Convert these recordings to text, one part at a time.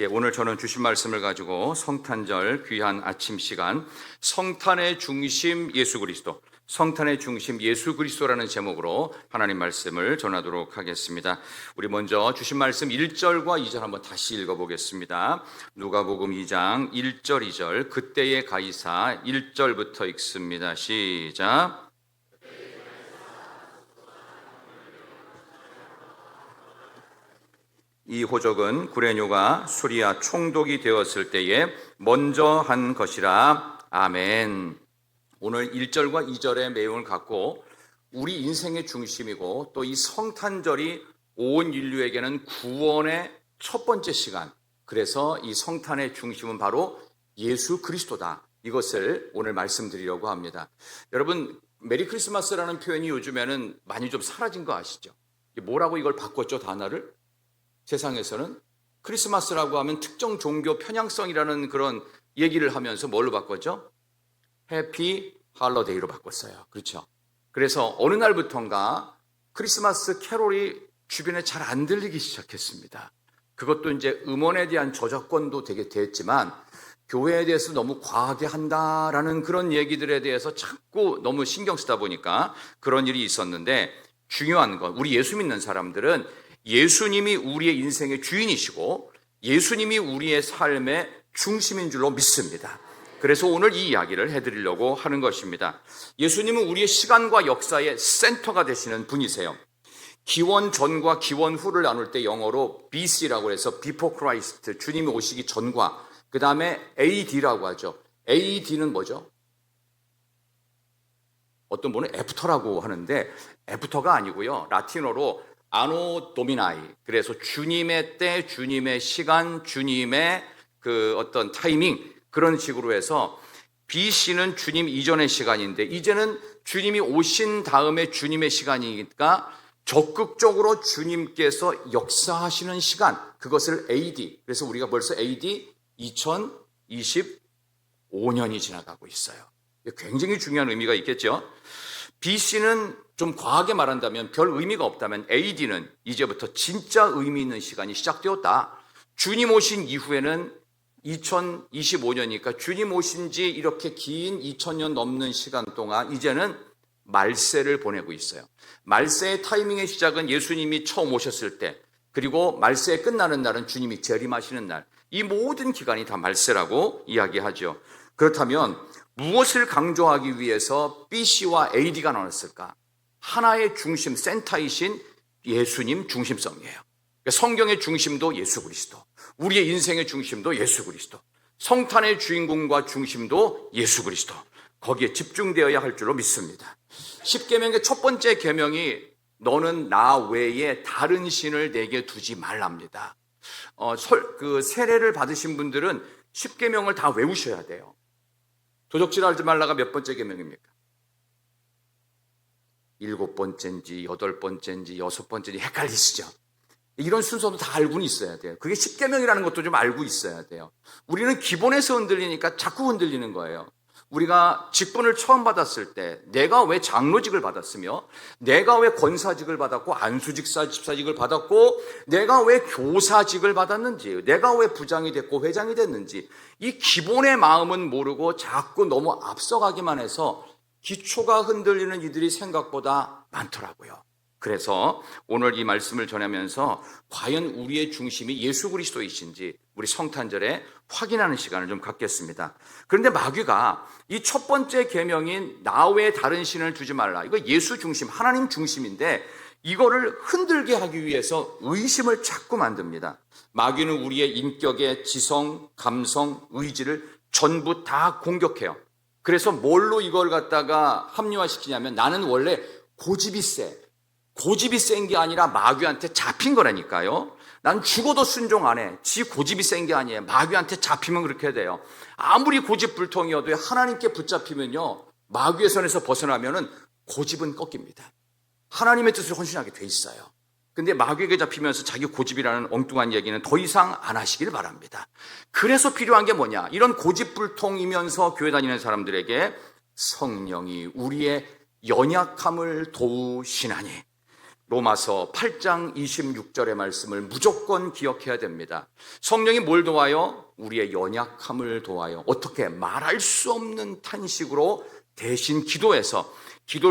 오늘 저는 주신 말씀을 가지고 성탄절 귀한 아침 시간 성탄의 중심 예수 그리스도, 성탄의 중심 예수 그리스도라는 제목으로 하나님 말씀을 전하도록 하겠습니다. 우리 먼저 주신 말씀 1절과 2절 한번 다시 읽어보겠습니다. 누가복음 2장 1절 2절 그때의 가이사 1절부터 읽습니다. 시작. 이 호적은 구레뇨가 수리아 총독이 되었을 때에 먼저 한 것이라. 아멘. 오늘 1절과 2절의 내용을 갖고 우리 인생의 중심이고 또 이 성탄절이 온 인류에게는 구원의 첫 번째 시간, 그래서 이 성탄의 중심은 바로 예수 그리스도다. 이것을 오늘 말씀드리려고 합니다. 여러분, 메리 크리스마스라는 표현이 요즘에는 많이 좀 사라진 거 아시죠? 뭐라고 이걸 바꿨죠, 단어를? 세상에서는 크리스마스라고 하면 특정 종교 편향성이라는 그런 얘기를 하면서 뭘로 바꿨죠? 해피 할러데이로 바꿨어요. 그렇죠? 그래서 어느 날부턴가 크리스마스 캐롤이 주변에 잘 안 들리기 시작했습니다. 그것도 이제 음원에 대한 저작권도 되게 됐지만 교회에 대해서 너무 과하게 한다라는 그런 얘기들에 대해서 자꾸 너무 신경 쓰다 보니까 그런 일이 있었는데, 중요한 건 우리 예수 믿는 사람들은 예수님이 우리의 인생의 주인이시고 예수님이 우리의 삶의 중심인 줄로 믿습니다. 그래서 오늘 이 이야기를 해드리려고 하는 것입니다. 예수님은 우리의 시간과 역사의 센터가 되시는 분이세요. 기원 전과 기원 후를 나눌 때 영어로 BC라고 해서 Before Christ, 주님이 오시기 전과, 그 다음에 AD라고 하죠. AD는 뭐죠? 어떤 분은 애프터라고 하는데 애프터가 아니고요, 라틴어로 아노 도미나이, 그래서 주님의 때, 주님의 시간, 주님의 그 어떤 타이밍, 그런 식으로 해서 BC는 주님 이전의 시간인데 이제는 주님이 오신 다음에 주님의 시간이니까 적극적으로 주님께서 역사하시는 시간, 그것을 AD, 그래서 우리가 벌써 AD 2025년이 지나가고 있어요. 굉장히 중요한 의미가 있겠죠. BC는 좀 과하게 말한다면, 별 의미가 없다면 AD는 이제부터 진짜 의미 있는 시간이 시작되었다. 주님 오신 이후에는 2025년이니까 주님 오신 지 이렇게 긴 2000년 넘는 시간 동안 이제는 말세를 보내고 있어요. 말세의 타이밍의 시작은 예수님이 처음 오셨을 때, 그리고 말세에 끝나는 날은 주님이 재림하시는 날, 이 모든 기간이 다 말세라고 이야기하죠. 그렇다면 무엇을 강조하기 위해서 BC와 AD가 나눴을까? 하나의 중심, 센터이신 예수님 중심성이에요. 성경의 중심도 예수 그리스도, 우리의 인생의 중심도 예수 그리스도, 성탄의 주인공과 중심도 예수 그리스도, 거기에 집중되어야 할 줄로 믿습니다. 10계명의 첫 번째 계명이 너는 나 외에 다른 신을 내게 두지 말랍니다. 세례를 받으신 분들은 10계명을 다 외우셔야 돼요. 도적질하지 말라가 몇 번째 계명입니까? 7번째인지 8번째인지 6번째인지 헷갈리시죠? 이런 순서도 다 알고는 있어야 돼요. 그게 10계명이라는 것도 좀 알고 있어야 돼요. 우리는 기본에서 흔들리니까 자꾸 흔들리는 거예요. 우리가 직분을 처음 받았을 때 내가 왜 장로직을 받았으며, 내가 왜 권사직을 받았고 안수집사직을 받았고, 내가 왜 교사직을 받았는지, 내가 왜 부장이 됐고 회장이 됐는지, 이 기본의 마음은 모르고 자꾸 너무 앞서가기만 해서 기초가 흔들리는 이들이 생각보다 많더라고요. 그래서 오늘 이 말씀을 전하면서 과연 우리의 중심이 예수 그리스도이신지 우리 성탄절에 확인하는 시간을 좀 갖겠습니다. 그런데 마귀가 이 첫 번째 계명인 나 외에 다른 신을 두지 말라, 이거 예수 중심, 하나님 중심인데 이거를 흔들게 하기 위해서 의심을 자꾸 만듭니다. 마귀는 우리의 인격의 지성, 감성, 의지를 전부 다 공격해요. 그래서 뭘로 이걸 갖다가 합리화시키냐면, 나는 원래 고집이 센 게 아니라 마귀한테 잡힌 거라니까요. 난 죽어도 순종 안 해. 지 고집이 센 게 아니에요. 마귀한테 잡히면 그렇게 돼요. 아무리 고집불통이어도 하나님께 붙잡히면요, 마귀의 손에서 벗어나면은 고집은 꺾입니다. 하나님의 뜻을 헌신하게 돼 있어요. 근데 마귀에게 잡히면서 자기 고집이라는 엉뚱한 얘기는 더 이상 안 하시길 바랍니다. 그래서 필요한 게 뭐냐? 이런 고집불통이면서 교회 다니는 사람들에게 성령이 우리의 연약함을 도우시나니, 로마서 8장 26절의 말씀을 무조건 기억해야 됩니다. 성령이 뭘 도와요? 우리의 연약함을 도와요. 어떻게? 말할 수 없는 탄식으로 대신 기도를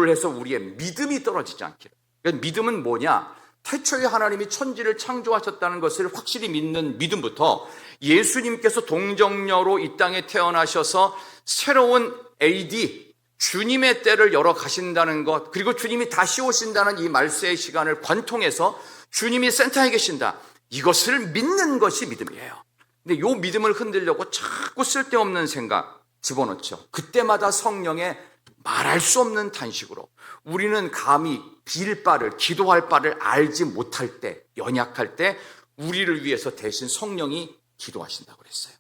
해서 우리의 믿음이 떨어지지 않기를. 그러니까 믿음은 뭐냐? 태초에 하나님이 천지를 창조하셨다는 것을 확실히 믿는 믿음부터 예수님께서 동정녀로 이 땅에 태어나셔서 새로운 AD, 주님의 때를 열어 가신다는 것, 그리고 주님이 다시 오신다는 이 말세의 시간을 관통해서 주님이 센터에 계신다, 이것을 믿는 것이 믿음이에요. 근데 이 믿음을 흔들려고 자꾸 쓸데없는 생각 집어넣죠. 그때마다 성령의 말할 수 없는 탄식으로 우리는 감히 빌 바를, 기도할 바를 알지 못할 때, 연약할 때 우리를 위해서 대신 성령이 기도하신다고 그랬어요.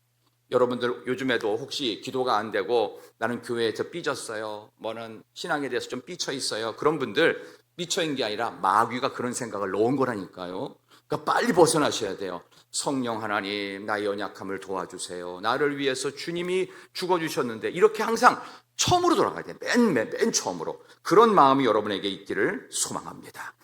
여러분들 요즘에도 혹시 기도가 안 되고 나는 교회에서 삐졌어요, 뭐는 신앙에 대해서 좀 삐쳐 있어요, 그런 분들 삐쳐인 게 아니라 마귀가 그런 생각을 넣은 거라니까요. 그러니까 빨리 벗어나셔야 돼요. 성령 하나님, 나의 연약함을 도와주세요. 나를 위해서 주님이 죽어주셨는데, 이렇게 항상 처음으로 돌아가야 돼요. 맨 처음으로. 그런 마음이 여러분에게 있기를 소망합니다.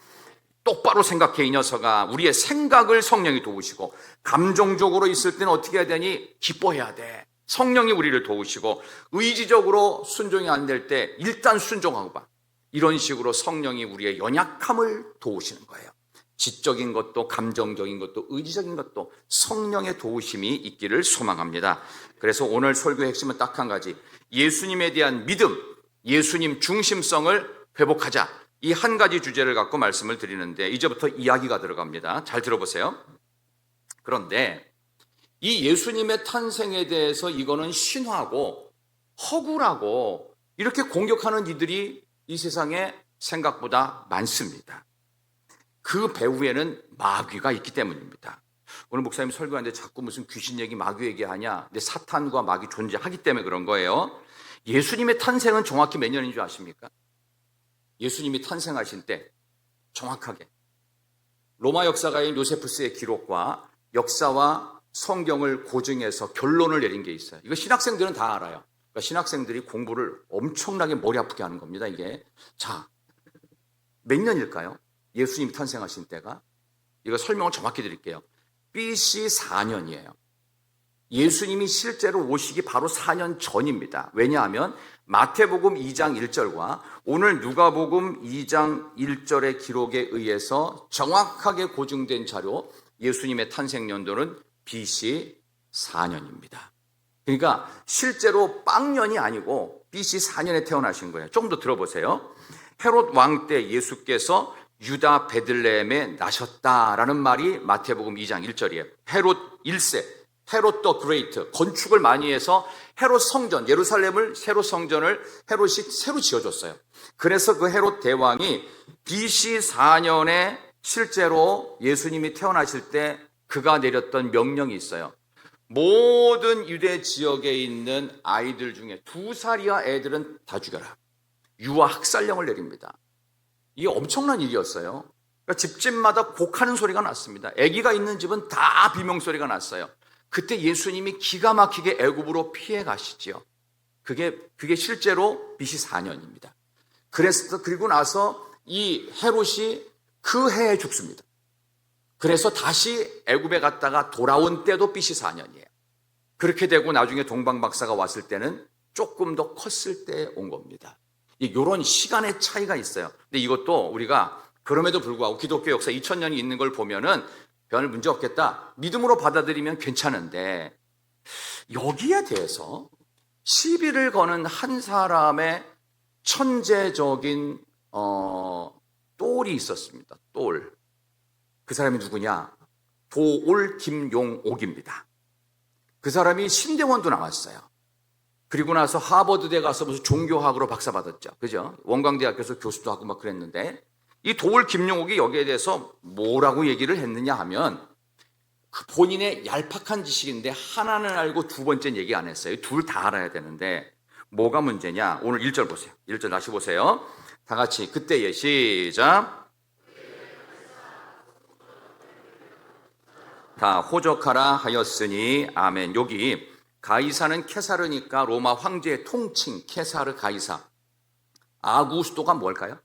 똑바로 생각해, 이 녀석아. 우리의 생각을 성령이 도우시고, 감정적으로 있을 때는 어떻게 해야 되니? 기뻐해야 돼. 성령이 우리를 도우시고, 의지적으로 순종이 안 될 때 일단 순종하고 봐. 이런 식으로 성령이 우리의 연약함을 도우시는 거예요. 지적인 것도 감정적인 것도 의지적인 것도 성령의 도우심이 있기를 소망합니다. 그래서 오늘 설교의 핵심은 딱 한 가지, 예수님에 대한 믿음, 예수님 중심성을 회복하자, 이 한 가지 주제를 갖고 말씀을 드리는데, 이제부터 이야기가 들어갑니다. 잘 들어보세요. 그런데 이 예수님의 탄생에 대해서 이거는 신화고 허구라고 이렇게 공격하는 이들이 이 세상에 생각보다 많습니다. 그 배후에는 마귀가 있기 때문입니다. 오늘 목사님 설교하는데 자꾸 무슨 귀신 얘기, 마귀 얘기하냐? 근데 사탄과 마귀 존재하기 때문에 그런 거예요. 예수님의 탄생은 정확히 몇 년인 줄 아십니까? 예수님이 탄생하신 때 정확하게 로마 역사가인 요세푸스의 기록과 역사와 성경을 고증해서 결론을 내린 게 있어요. 이거 신학생들은 다 알아요. 그러니까 신학생들이 공부를 엄청나게 머리 아프게 하는 겁니다, 이게. 자, 몇 년일까요? 예수님이 탄생하신 때가, 이거 설명을 정확히 드릴게요. BC 4년이에요. 예수님이 실제로 오시기 바로 4년 전입니다. 왜냐하면 마태복음 2장 1절과 오늘 누가복음 2장 1절의 기록에 의해서 정확하게 고증된 자료, 예수님의 탄생 연도는 BC 4년입니다. 그러니까 실제로 빵년이 아니고 BC 4년에 태어나신 거예요. 좀 더 들어보세요. 헤롯 왕 때 예수께서 유다 베들레헴에 나셨다라는 말이 마태복음 2장 1절이에요. 헤롯 1세, 헤롯 더 그레이트, 건축을 많이 해서 헤롯 성전, 예루살렘을 새로 성전을 헤롯이 새로 지어줬어요. 그래서 그 헤롯 대왕이 BC 4년에 실제로 예수님이 태어나실 때 그가 내렸던 명령이 있어요. 모든 유대 지역에 있는 아이들 중에 2살 이하 애들은 다 죽여라. 유아 학살령을 내립니다. 이게 엄청난 일이었어요. 그러니까 집집마다 곡하는 소리가 났습니다. 아기가 있는 집은 다 비명소리가 났어요. 그때 예수님이 기가 막히게 애굽으로 피해 가시죠. 그게 실제로 BC 4년입니다. 그리고 나서 이 헤롯이 그 해에 죽습니다. 그래서 다시 애굽에 갔다가 돌아온 때도 BC 4년이에요. 그렇게 되고 나중에 동방박사가 왔을 때는 조금 더 컸을 때 온 겁니다. 이런 시간의 차이가 있어요. 근데 이것도 우리가 그럼에도 불구하고 기독교 역사 2000년이 있는 걸 보면은 별 문제 없겠다, 믿음으로 받아들이면 괜찮은데, 여기에 대해서 시비를 거는 한 사람의 천재적인 똘이 있었습니다. 똘. 그 사람이 누구냐? 도올 김용옥입니다. 그 사람이 신대원도 나왔어요. 그리고 나서 하버드대 가서 무슨 종교학으로 박사 받았죠. 그죠? 원광대학교에서 교수도 하고 막 그랬는데, 이 도올 김용옥이 여기에 대해서 뭐라고 얘기를 했느냐 하면, 그 본인의 얄팍한 지식인데 하나는 알고 두 번째는 얘기 안 했어요. 둘 다 알아야 되는데 뭐가 문제냐? 오늘 1절 보세요. 1절 다시 보세요. 다 같이 그때에 시작. 다 호적하라 하였으니 아멘. 여기 가이사는 케사르니까 로마 황제의 통칭 케사르 가이사. 아구스토가 뭘까요?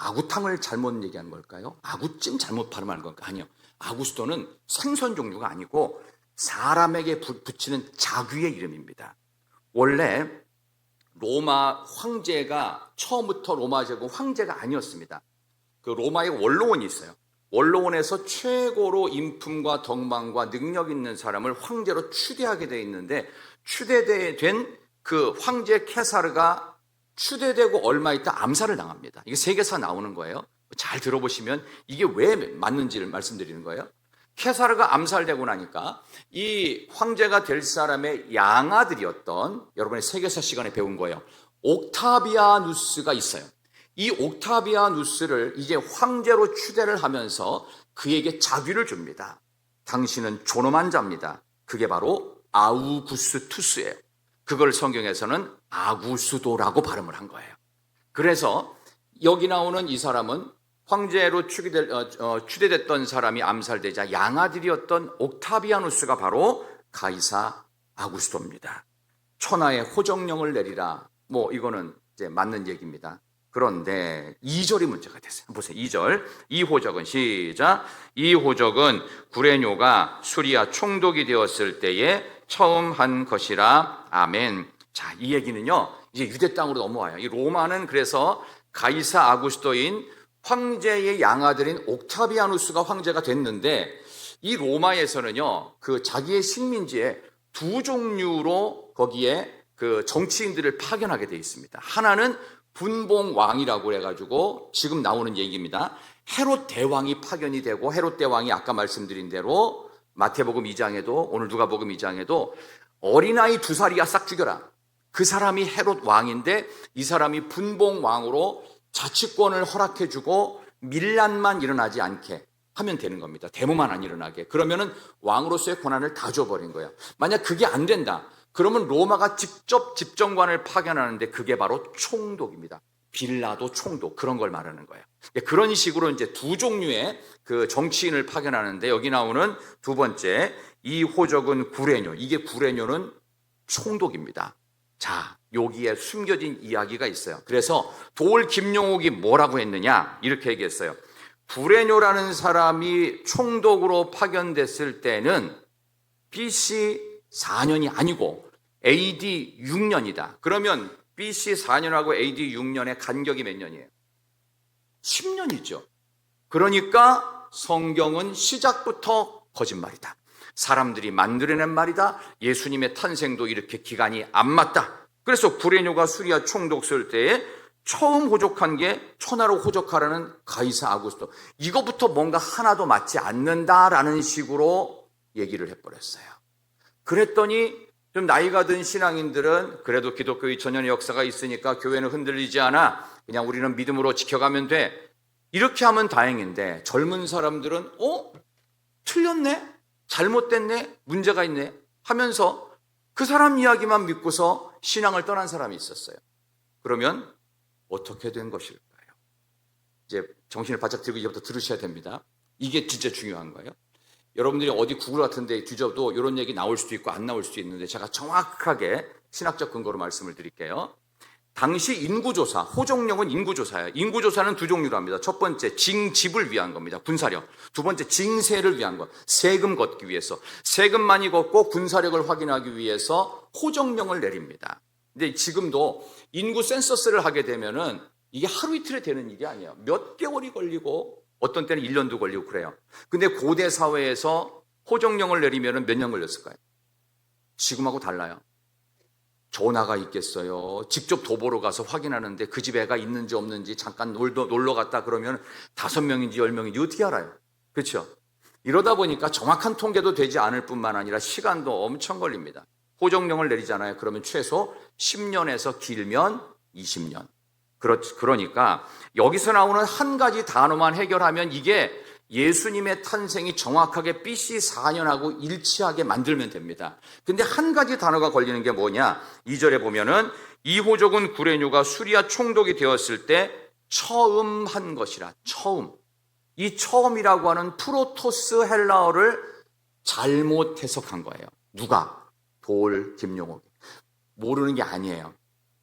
아구탕을 잘못 얘기한 걸까요? 아구찜 잘못 발음한 걸까요? 아니요. 아구스도는 생선 종류가 아니고 사람에게 붙이는 자귀의 이름입니다. 원래 로마 황제가 처음부터 로마 제국 황제가 아니었습니다. 그 로마의 원로원이 있어요. 원로원에서 최고로 인품과 덕망과 능력 있는 사람을 황제로 추대하게 돼 있는데, 추대된 그 황제 케사르가 추대되고 얼마 있다 암살을 당합니다. 이게 세계사 나오는 거예요. 잘 들어보시면 이게 왜 맞는지를 말씀드리는 거예요. 케사르가 암살되고 나니까 이 황제가 될 사람의 양아들이었던, 여러분의 세계사 시간에 배운 거예요, 옥타비아누스가 있어요. 이 옥타비아누스를 이제 황제로 추대를 하면서 그에게 자귀를 줍니다. 당신은 존엄한 자입니다. 그게 바로 아우구스투스예요. 그걸 성경에서는 아구수도라고 발음을 한 거예요. 그래서 여기 나오는 이 사람은 황제로 추대됐던 사람이 암살되자 양아들이었던 옥타비아누스가 바로 가이사 아구스도입니다. 천하에 호정령을 내리라. 이거는 이제 맞는 얘기입니다. 그런데 2절이 문제가 됐어요. 보세요. 2절. 이 호적은, 시작. 이 호적은 구레뇨가 수리아 총독이 되었을 때에 처음 한 것이라. 아멘. 자, 이 얘기는요, 이제 유대 땅으로 넘어와요. 이 로마는 그래서 가이사 아구스도인 황제의 양아들인 옥타비아누스가 황제가 됐는데, 이 로마에서는요, 그 자기의 식민지에 두 종류로 거기에 그 정치인들을 파견하게 되어 있습니다. 하나는 분봉왕이라고 해가지고 지금 나오는 얘기입니다. 헤롯 대왕이 파견이 되고, 헤롯 대왕이 아까 말씀드린 대로 마태복음 2장에도 오늘 누가복음 2장에도 어린아이 2살이야 싹 죽여라. 그 사람이 헤롯 왕인데, 이 사람이 분봉왕으로 자치권을 허락해주고 밀란만 일어나지 않게 하면 되는 겁니다. 데모만 안 일어나게. 그러면은 왕으로서의 권한을 다 줘버린 거예요. 만약 그게 안 된다, 그러면 로마가 직접 집정관을 파견하는데 그게 바로 총독입니다. 빌라도 총독, 그런 걸 말하는 거예요. 그런 식으로 이제 두 종류의 그 정치인을 파견하는데, 여기 나오는 두 번째, 이 호적은 구레뇨. 이게 구레뇨는 총독입니다. 자, 여기에 숨겨진 이야기가 있어요. 그래서 돌 김용옥이 뭐라고 했느냐, 이렇게 얘기했어요. 구레뇨라는 사람이 총독으로 파견됐을 때는 BC 4년이 아니고 AD 6년이다. 그러면 BC 4년하고 AD 6년의 간격이 몇 년이에요? 10년이죠. 그러니까 성경은 시작부터 거짓말이다. 사람들이 만들어낸 말이다. 예수님의 탄생도 이렇게 기간이 안 맞다. 그래서 구레뇨가 수리아 총독 쓸 때에 처음 호적한 게 천하로 호적하라는 가이사 아구스도. 이거부터 뭔가 하나도 맞지 않는다라는 식으로 얘기를 해버렸어요. 그랬더니 좀 나이가 든 신앙인들은 그래도 기독교 2000년의 역사가 있으니까 교회는 흔들리지 않아. 그냥 우리는 믿음으로 지켜가면 돼. 이렇게 하면 다행인데, 젊은 사람들은 틀렸네? 잘못됐네? 문제가 있네? 하면서 그 사람 이야기만 믿고서 신앙을 떠난 사람이 있었어요. 그러면 어떻게 된 것일까요? 이제 정신을 바짝 들고 이제부터 들으셔야 됩니다. 이게 진짜 중요한 거예요. 여러분들이 어디 구글 같은 데 뒤져도 이런 얘기 나올 수도 있고 안 나올 수도 있는데, 제가 정확하게 신학적 근거로 말씀을 드릴게요. 당시 인구조사, 호정령은 인구조사예요. 인구조사는 두 종류로 합니다. 첫 번째, 징집을 위한 겁니다. 군사력. 두 번째, 징세를 위한 것. 세금 걷기 위해서. 세금 많이 걷고 군사력을 확인하기 위해서 호정령을 내립니다. 근데 지금도 인구 센서스를 하게 되면은 이게 하루 이틀에 되는 일이 아니에요. 몇 개월이 걸리고 어떤 때는 1년도 걸리고 그래요. 근데 고대 사회에서 호정령을 내리면은 몇 년 걸렸을까요? 지금하고 달라요. 전화가 있겠어요. 직접 도보로 가서 확인하는데 그 집에 애가 있는지 없는지 잠깐 놀러 갔다 그러면 5명인지 10명인지 어떻게 알아요? 그렇죠? 이러다 보니까 정확한 통계도 되지 않을 뿐만 아니라 시간도 엄청 걸립니다. 호정령을 내리잖아요. 그러면 최소 10년에서 길면 20년. 그러니까 여기서 나오는 한 가지 단어만 해결하면 이게 예수님의 탄생이 정확하게 BC 4년하고 일치하게 만들면 됩니다. 근데 한 가지 단어가 걸리는 게 뭐냐? 2절에 보면은 이 호족은 구레뇨가 수리아 총독이 되었을 때 처음 한 것이라. 처음. 이 처음이라고 하는 프로토스 헬라어를 잘못 해석한 거예요. 누가? 돌 김용옥이. 모르는 게 아니에요.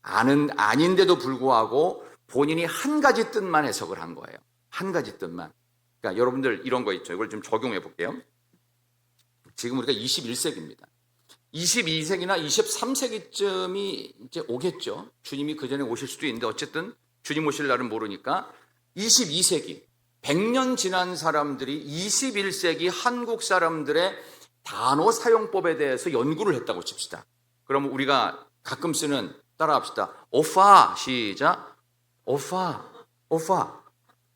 아닌데도 불구하고 본인이 한 가지 뜻만 해석을 한 거예요. 한 가지 뜻만. 그러니까 여러분들 이런 거 있죠. 이걸 좀 적용해 볼게요. 지금 우리가 21세기입니다. 22세기나 23세기쯤이 이제 오겠죠. 주님이 그 전에 오실 수도 있는데 어쨌든 주님 오실 날은 모르니까 22세기, 100년 지난 사람들이 21세기 한국 사람들의 단어 사용법에 대해서 연구를 했다고 칩시다. 그러면 우리가 가끔 쓰는, 따라합시다. 오빠, 시작. 오빠.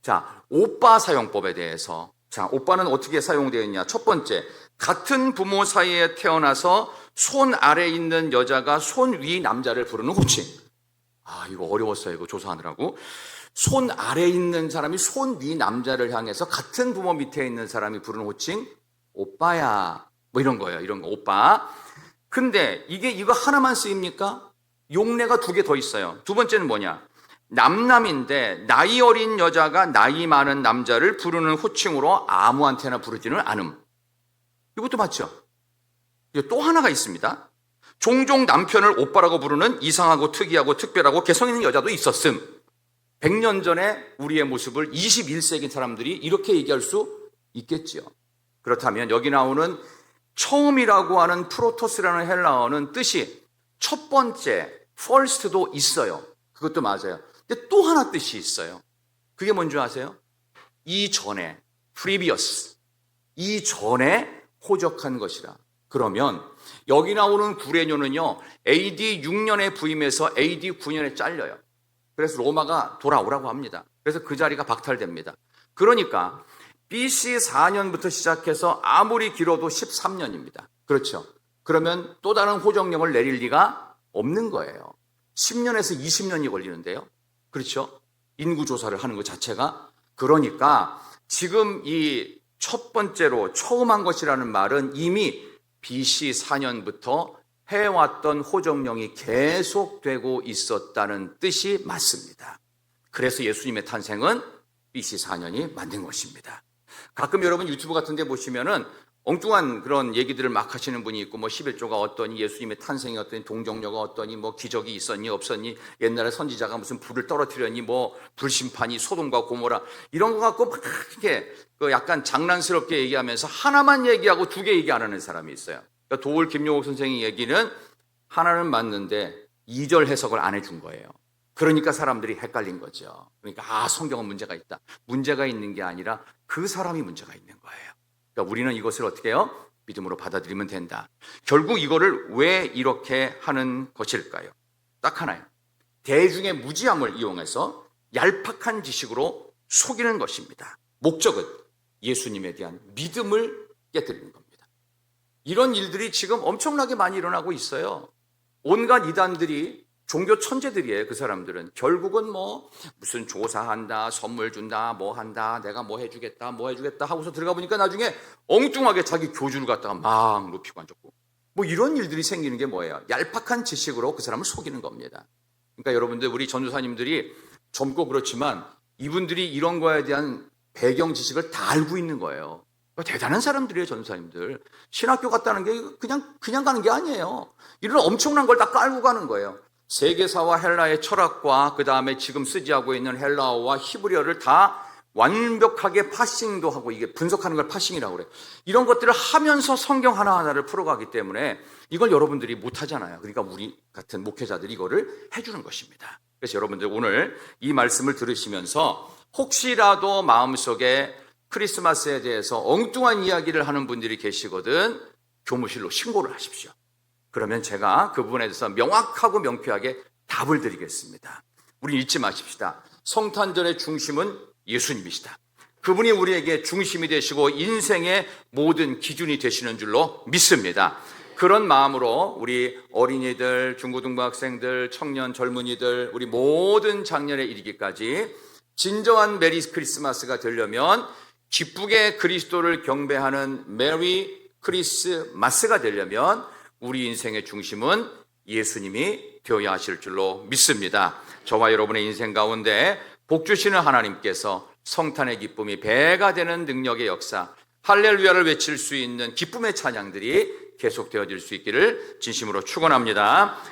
자, 오빠 사용법에 대해서. 자, 오빠는 어떻게 사용되어 있냐? 첫 번째, 같은 부모 사이에 태어나서 손 아래 있는 여자가 손 위 남자를 부르는 호칭. 아, 이거 어려웠어요. 이거 조사하느라고. 손 아래 있는 사람이 손 위 남자를 향해서 같은 부모 밑에 있는 사람이 부르는 호칭. 오빠야. 뭐 이런 거예요. 이런 거. 오빠. 근데 이거 하나만 쓰입니까? 용례가 2개 더 있어요. 두 번째는 뭐냐? 남남인데 나이 어린 여자가 나이 많은 남자를 부르는 호칭으로 아무한테나 부르지는 않음. 이것도 맞죠? 또 하나가 있습니다. 종종 남편을 오빠라고 부르는 이상하고 특이하고 특별하고 개성 있는 여자도 있었음. 100년 전에 우리의 모습을 21세기 사람들이 이렇게 얘기할 수 있겠지요. 그렇다면 여기 나오는 처음이라고 하는 프로토스라는 헬라어는 뜻이 첫 번째, first도 있어요. 그것도 맞아요. 근데 또 하나 뜻이 있어요. 그게 뭔지 아세요? 이전에, previous. 이전에 호적한 것이라. 그러면 여기 나오는 구레뇨는요, AD 6년에 부임해서 AD 9년에 잘려요. 그래서 로마가 돌아오라고 합니다. 그래서 그 자리가 박탈됩니다. 그러니까 BC 4년부터 시작해서 아무리 길어도 13년입니다. 그렇죠? 그러면 또 다른 호정령을 내릴 리가 없는 거예요. 10년에서 20년이 걸리는데요. 그렇죠? 인구조사를 하는 것 자체가. 그러니까 지금 이 첫 번째로 처음 한 것이라는 말은 이미 BC 4년부터 해왔던 호정령이 계속되고 있었다는 뜻이 맞습니다. 그래서 예수님의 탄생은 BC 4년이 만든 것입니다. 가끔 여러분 유튜브 같은 데 보시면은 엉뚱한 그런 얘기들을 막 하시는 분이 있고, 뭐 11조가 어떠니, 예수님의 탄생이 어떠니, 동정녀가 어떠니, 뭐 기적이 있었니 없었니, 옛날에 선지자가 무슨 불을 떨어뜨렸니, 뭐 불심판이, 소돔과 고모라, 이런 거 갖고 막 이렇게 약간 장난스럽게 얘기하면서 하나만 얘기하고 2개 얘기 안 하는 사람이 있어요. 그러니까 도울 김용옥 선생의 얘기는 하나는 맞는데 2절 해석을 안 해준 거예요. 그러니까 사람들이 헷갈린 거죠. 그러니까 성경은 문제가 있다. 문제가 있는 게 아니라 그 사람이 문제가 있는 거예요. 그러니까 우리는 이것을 어떻게 해요? 믿음으로 받아들이면 된다. 결국 이거를 왜 이렇게 하는 것일까요? 딱 하나요. 대중의 무지함을 이용해서 얄팍한 지식으로 속이는 것입니다. 목적은 예수님에 대한 믿음을 깨뜨리는 겁니다. 이런 일들이 지금 엄청나게 많이 일어나고 있어요. 온갖 이단들이 종교 천재들이에요. 그 사람들은 결국은 뭐 무슨 조사한다, 선물 준다, 뭐 한다, 내가 뭐 해주겠다 하고서 들어가 보니까 나중에 엉뚱하게 자기 교주를 갖다가 막 높이고 앉았고, 뭐 이런 일들이 생기는 게 뭐예요? 얄팍한 지식으로 그 사람을 속이는 겁니다. 그러니까 여러분들, 우리 전도사님들이 젊고 그렇지만 이분들이 이런 거에 대한 배경 지식을 다 알고 있는 거예요. 대단한 사람들이에요. 전도사님들. 신학교 갔다는 게 그냥 가는 게 아니에요. 이런 엄청난 걸 다 깔고 가는 거예요. 세계사와 헬라의 철학과 그 다음에 지금 쓰지하고 있는 헬라어와 히브리어를 다 완벽하게 파싱도 하고, 이게 분석하는 걸 파싱이라고 그래요. 이런 것들을 하면서 성경 하나하나를 풀어가기 때문에 이걸 여러분들이 못하잖아요. 그러니까 우리 같은 목회자들이 이거를 해주는 것입니다. 그래서 여러분들 오늘 이 말씀을 들으시면서 혹시라도 마음속에 크리스마스에 대해서 엉뚱한 이야기를 하는 분들이 계시거든 교무실로 신고를 하십시오. 그러면 제가 그 부분에 대해서 명확하고 명쾌하게 답을 드리겠습니다. 우리 잊지 마십시다. 성탄절의 중심은 예수님이시다. 그분이 우리에게 중심이 되시고 인생의 모든 기준이 되시는 줄로 믿습니다. 그런 마음으로 우리 어린이들, 중고등부학생들, 청년, 젊은이들, 우리 모든 작년에 이르기까지 진정한 메리 크리스마스가 되려면, 기쁘게 그리스도를 경배하는 메리 크리스마스가 되려면 우리 인생의 중심은 예수님이 되어야 하실 줄로 믿습니다. 저와 여러분의 인생 가운데 복 주시는 하나님께서 성탄의 기쁨이 배가 되는 능력의 역사, 할렐루야를 외칠 수 있는 기쁨의 찬양들이 계속되어질 수 있기를 진심으로 축원합니다.